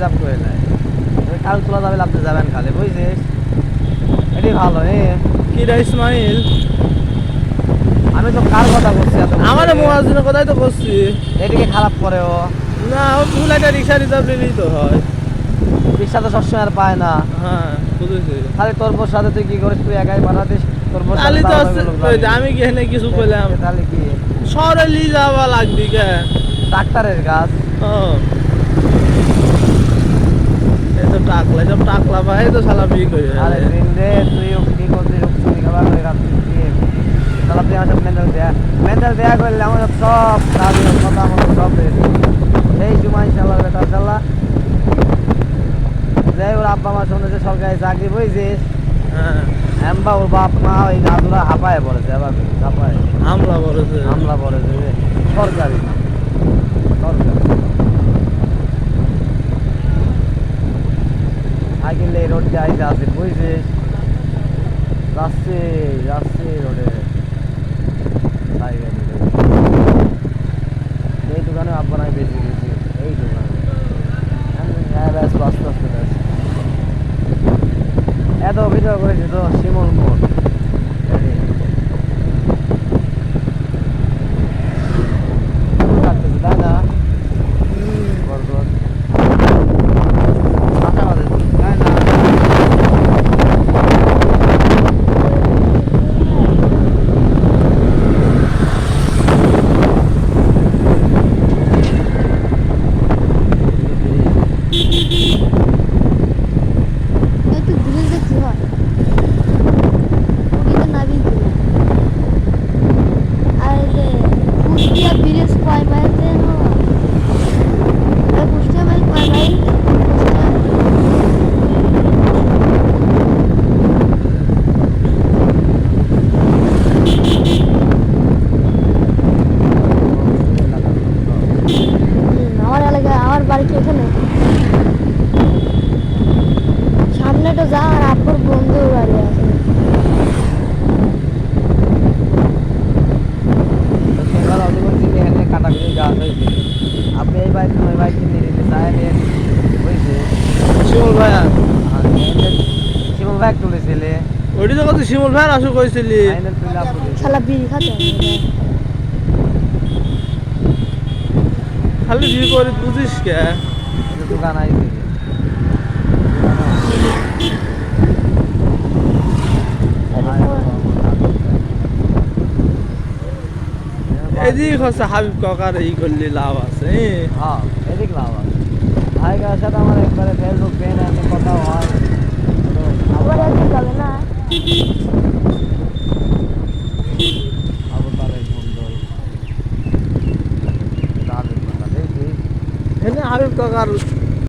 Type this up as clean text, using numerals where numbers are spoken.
হিসাব করে নেয়। কাল তোলা যাবে, আপনি যাবেন খালি, বুঝছিস? এটি ভালো। কি রে ইসমাইল, আমি তো কার কথা বলছি? আমার মুয়াজ্জিনের কথাই তো বলছি। এদিকে খারাপ করে ও না, ও ফুলাইটা রিক্সা রিজার্ভ নিলেই তো হয়। রিক্সা তো সবসময় আর পায় না। হ্যাঁ বুঝেছি। খালি তোর বোর সাথে তুই কি করিস? তুই একাই পাঠাতিস তোর বোর সাথে? তাহলে তো আমি কি এখানে কিছু বললাম? তাহলে কি শহরে নিয়ে যাওয়া লাগবি কে? ডাক্তারের কাজ। এই তো টাকলা, সব টাকলা ভাই তো শালা বিয়ে করে। আরে দিন রে, তুইও কি করছিস? চুরি খাবার করে রাত্রি দিয়ে তাহলে তুই আমার মেন্টাল দেয়া করলে আমার সব কাজ কথা মতো সব রেডি। এই জুমাই চালা বেতার চালা যাই, ওর আব্বা মা শুনেছে সরকারি চাকরি, বুঝছিস? হ্যাঁ, এমবা ওর বাপ মা ওই দাদুরা হাঁপায় পড়েছে, এবার হাঁপায় হামলা করেছে। হামলা পড়েছে যে সরকারি সরকারি সাইকেল এই রোড দিয়ে আইতে আসে, বুঝছিস? যাচ্ছে রোডে সাইকেল। এই দোকানে আব্বা নাই বেশি বেশি, এই দোকানে ব্যস্ত আস্তে আস্তে ব্যস্ত। এত অভিযোগ করেছে তো শিমল মোড়, কাটতেছে তাই না? বরগদ আশাবাদী তাই না? একটু ঘুরে দেখতে হয়, ওদিকে নাবি ঘুরে। আর এই যে কুষ্টিয়া ব্রিজ কয় মাইল যেন? কুষ্টিয়া মাইল কয় মাইল? আমার এলাকায়, আমার বাড়ি কি এখানে? সামনে তো যা, আর আপুর বন্ধুর বাড়ি আছে। সকাল অত করছি এখানে কাটাকুটি গাছ হয়েছে, আপনি এই বাইক ওই বাইক নিয়ে নিতে চাই নিয়ে, বুঝছি? শিমুল ভাইয়া, শিমল ব্যাগ তুলেছিলে, ওইটি তো কত শিমুল ভাইয়ার আসু কইছিলি। শালা বিড়ি খাতে হবে। খালি বিয়ে করে বুঝিস কে? দোকান আইছে এদিক হচ্ছে হাবিব কাকার এই করলে লাভ আছে। হ্যাঁ, এদিক লাভ আছে। ভাইকার সাথে আমার একবারে ফেসবুক পেন এমনি কথা হয়। আবার একদিন যাবে না? এখানে হাবিব কাকার